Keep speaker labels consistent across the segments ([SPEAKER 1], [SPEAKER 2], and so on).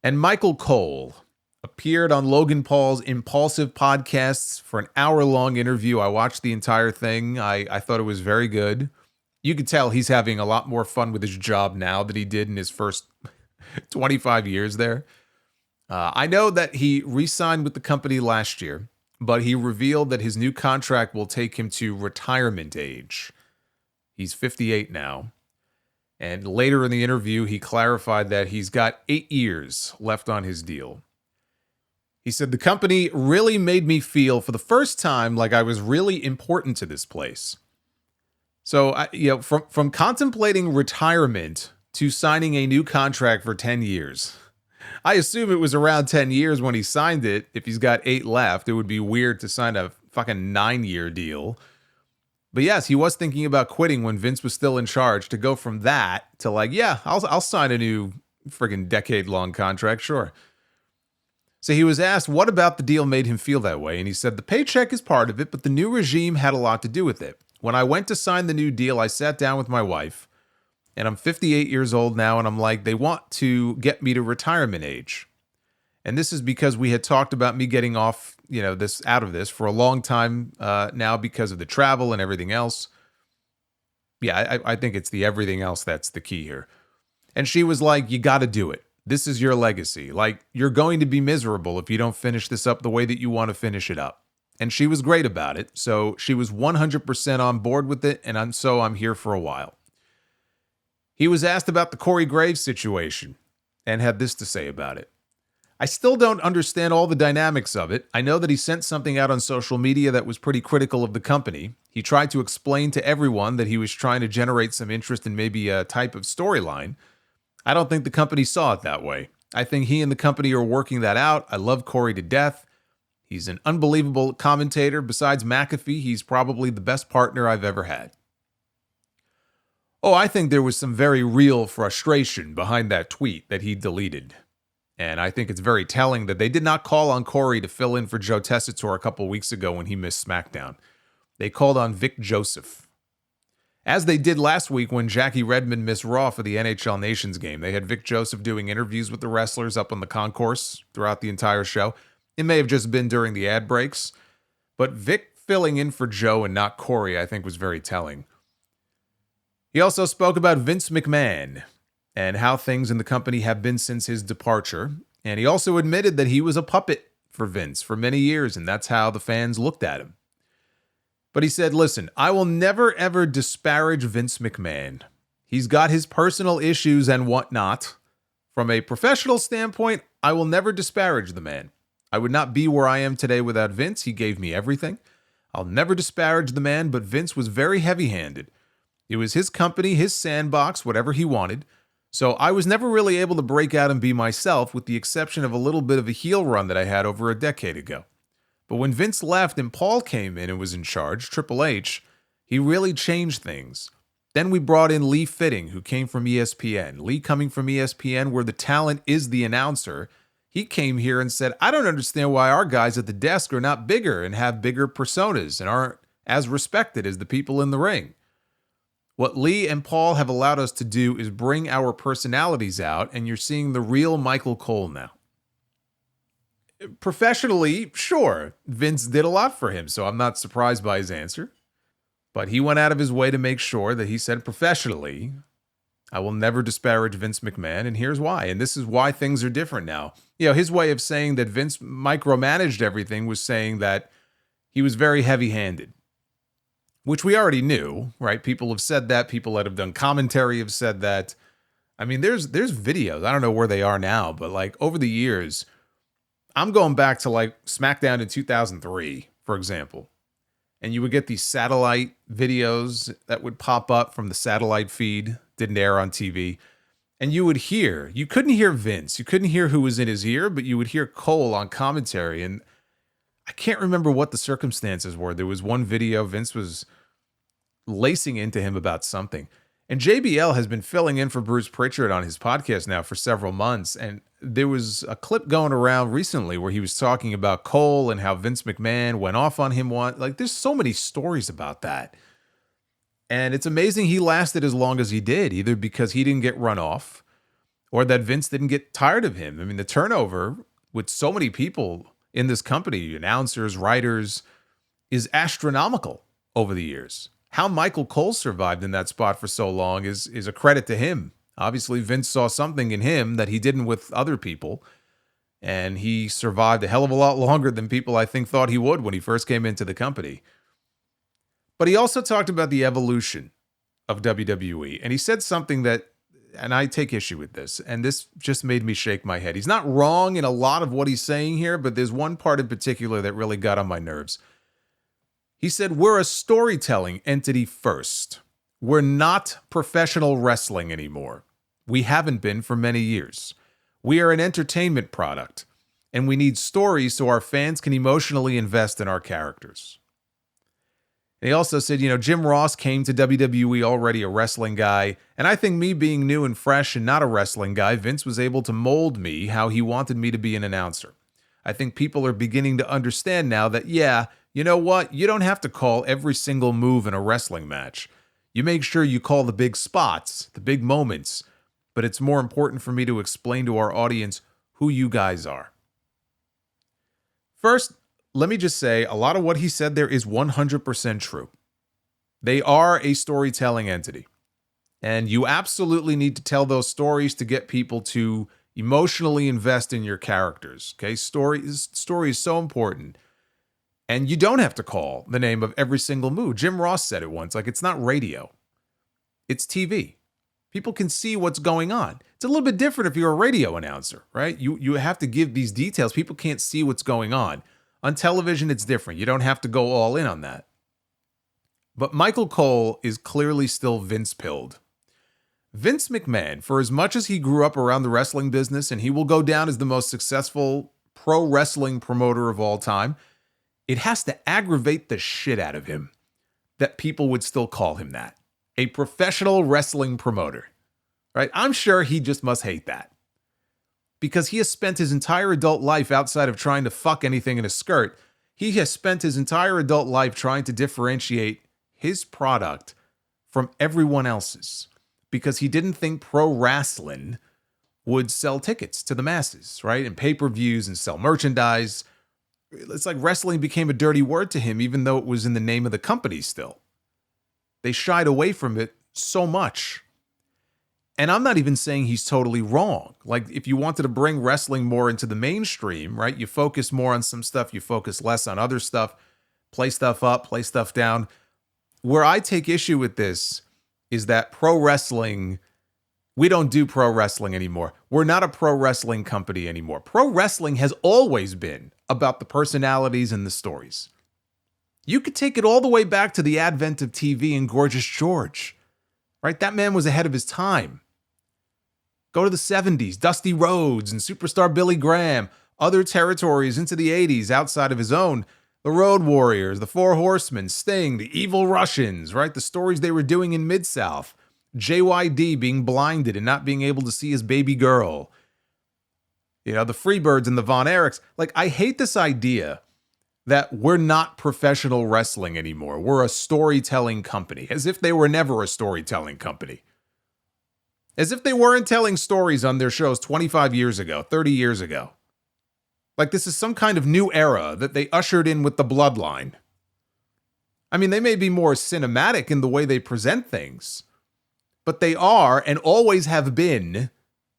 [SPEAKER 1] And Michael Cole appeared on Logan Paul's Impulsive podcasts for an hour-long interview. I watched the entire thing. I thought it was very good. You could tell he's having a lot more fun with his job now than he did in his first 25 years there. I know that he re-signed with the company last year, but he revealed that his new contract will take him to retirement age. He's 58 now. And later in the interview, he clarified that he's got 8 years left on his deal. He said, the company really made me feel for the first time like I was really important to this place. So, from contemplating retirement to signing a new contract for 10 years, I assume it was around 10 years when he signed it. If he's got 8 left, it would be weird to sign a fucking 9-year deal. But yes, he was thinking about quitting when Vince was still in charge, to go from that to like, yeah, I'll sign a new friggin' decade-long contract, sure. So he was asked what about the deal made him feel that way, and he said, the paycheck is part of it, but the new regime had a lot to do with it. When I went to sign the new deal, I sat down with my wife, and I'm 58 years old now, and I'm like, they want to get me to retirement age. And this is because we had talked about me getting off, out of this for a long time now because of the travel and everything else. Yeah, I think it's the everything else that's the key here. And she was like, you got to do it. This is your legacy. Like, you're going to be miserable if you don't finish this up the way that you want to finish it up. And she was great about it. So she was 100% on board with it. And I'm here for a while. He was asked about the Corey Graves situation and had this to say about it. I still don't understand all the dynamics of it. I know that he sent something out on social media that was pretty critical of the company. He tried to explain to everyone that he was trying to generate some interest in maybe a type of storyline. I don't think the company saw it that way. I think he and the company are working that out. I love Corey to death. He's an unbelievable commentator. Besides McAfee, he's probably the best partner I've ever had. Oh, I think there was some very real frustration behind that tweet that he deleted. And I think it's very telling that they did not call on Corey to fill in for Joe Tessitore a couple weeks ago when he missed SmackDown. They called on Vic Joseph. As they did last week when Jackie Redmond missed Raw for the NHL Nations game. They had Vic Joseph doing interviews with the wrestlers up on the concourse throughout the entire show. It may have just been during the ad breaks. But Vic filling in for Joe and not Corey, I think, was very telling. He also spoke about Vince McMahon and how things in the company have been since his departure. And he also admitted that he was a puppet for Vince for many years, and that's how the fans looked at him. But he said, listen, I will never, ever disparage Vince McMahon. He's got his personal issues and whatnot. From a professional standpoint, I will never disparage the man. I would not be where I am today without Vince. He gave me everything. I'll never disparage the man, but Vince was very heavy-handed. It was his company, his sandbox, whatever he wanted. So I was never really able to break out and be myself, with the exception of a little bit of a heel run that I had over a decade ago. But when Vince left and Paul came in and was in charge, Triple H, he really changed things. Then we brought in Lee Fitting, who came from ESPN. Lee coming from ESPN, where the talent is the announcer. He came here and said, I don't understand why our guys at the desk are not bigger and have bigger personas and aren't as respected as the people in the ring. What Lee and Paul have allowed us to do is bring our personalities out, and you're seeing the real Michael Cole now. Professionally, sure, Vince did a lot for him, so I'm not surprised by his answer. But he went out of his way to make sure that he said professionally, I will never disparage Vince McMahon, and here's why. And this is why things are different now. His way of saying that Vince micromanaged everything was saying that he was very heavy-handed, which we already knew, right? People have said that. People that have done commentary have said that. I mean, there's videos. I don't know where they are now, but like over the years, I'm going back to like SmackDown in 2003, for example. And you would get these satellite videos that would pop up from the satellite feed, didn't air on TV. And you couldn't hear Vince. You couldn't hear who was in his ear, but you would hear Cole on commentary. And I can't remember what the circumstances were. There was one video, Vince was lacing into him about something. And JBL has been filling in for Bruce Pritchard on his podcast now for several months. And there was a clip going around recently where he was talking about Cole and how Vince McMahon went off on him once. Like, there's so many stories about that. And it's amazing he lasted as long as he did, either because he didn't get run off or that Vince didn't get tired of him. I mean, the turnover with so many people in this company, announcers, writers, is astronomical over the years. How Michael Cole survived in that spot for so long is a credit to him. Obviously, Vince saw something in him that he didn't with other people, and he survived a hell of a lot longer than people I think thought he would when he first came into the company. But he also talked about the evolution of WWE, and he said something that, and I take issue with this, and this just made me shake my head. He's not wrong in a lot of what he's saying here, but there's one part in particular that really got on my nerves. He said, we're a storytelling entity first. We're not professional wrestling anymore. We haven't been for many years. We are an entertainment product, and we need stories so our fans can emotionally invest in our characters. And he also said, Jim Ross came to WWE already a wrestling guy, and I think me being new and fresh and not a wrestling guy, Vince was able to mold me how he wanted me to be an announcer. I think people are beginning to understand now that, yeah, you know what? You don't have to call every single move in a wrestling match. You make sure you call the big spots, the big moments, but it's more important for me to explain to our audience who you guys are. First, let me just say, a lot of what he said there is 100% true. They are a storytelling entity, and you absolutely need to tell those stories to get people to emotionally invest in your characters. Okay, story is so important. And you don't have to call the name of every single move. Jim Ross said it once, like, it's not radio. It's TV. People can see what's going on. It's a little bit different if you're a radio announcer, right? You have to give these details. People can't see what's going on. On television, it's different. You don't have to go all in on that. But Michael Cole is clearly still Vince-pilled. Vince McMahon, for as much as he grew up around the wrestling business, and he will go down as the most successful pro wrestling promoter of all time, it has to aggravate the shit out of him that people would still call him that. A professional wrestling promoter, right? I'm sure he just must hate that. Because he has spent his entire adult life outside of trying to fuck anything in a skirt. He has spent his entire adult life trying to differentiate his product from everyone else's. Because he didn't think pro wrestling would sell tickets to the masses, right? And pay-per-views and sell merchandise. It's like wrestling became a dirty word to him, even though it was in the name of the company still. They shied away from it so much. And I'm not even saying he's totally wrong. Like, if you wanted to bring wrestling more into the mainstream, right, you focus more on some stuff, you focus less on other stuff, play stuff up, play stuff down. Where I take issue with this is that pro wrestling, we don't do pro wrestling anymore. We're not a pro wrestling company anymore. Pro wrestling has always been about the personalities and the stories. You could take it all the way back to the advent of TV and Gorgeous George, right? That man was ahead of his time. Go to the 70s, Dusty Rhodes and superstar Billy Graham, other territories into the 80s outside of his own, the Road Warriors, the Four Horsemen, Sting, the Evil Russians, right? The stories they were doing in Mid-South, JYD being blinded and not being able to see his baby girl, the Freebirds and the Von Erichs. Like, I hate this idea that we're not professional wrestling anymore. We're a storytelling company, as if they were never a storytelling company. As if they weren't telling stories on their shows 25 years ago, 30 years ago. Like, this is some kind of new era that they ushered in with the Bloodline. I mean, they may be more cinematic in the way they present things, but they are and always have been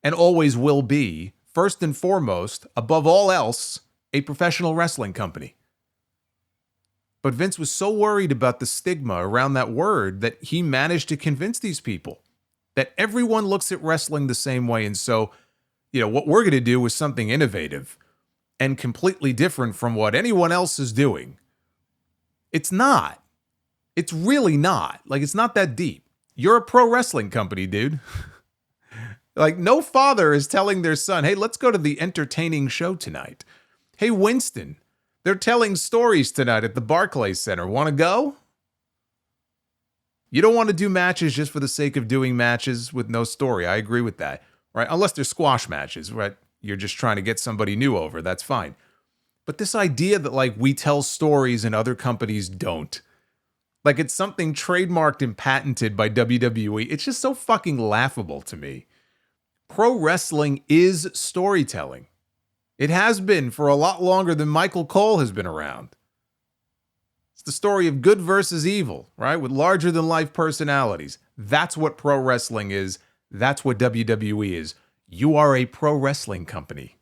[SPEAKER 1] and always will be, first and foremost, above all else, a professional wrestling company. But Vince was so worried about the stigma around that word that he managed to convince these people that everyone looks at wrestling the same way. And so, what we're going to do is something innovative and completely different from what anyone else is doing. It's not. It's really not. Like, it's not that deep. You're a pro wrestling company, dude. Like, no father is telling their son, hey, let's go to the entertaining show tonight. Hey, Winston, they're telling stories tonight at the Barclays Center. Want to go? You don't want to do matches just for the sake of doing matches with no story. I agree with that, right? Unless they're squash matches, right? You're just trying to get somebody new over. That's fine. But this idea that, like, we tell stories and other companies don't. Like, it's something trademarked and patented by WWE. It's just so fucking laughable to me. Pro wrestling is storytelling. It has been for a lot longer than Michael Cole has been around. It's the story of good versus evil, right? With larger than life personalities. That's what pro wrestling is. That's what WWE is. You are a pro wrestling company.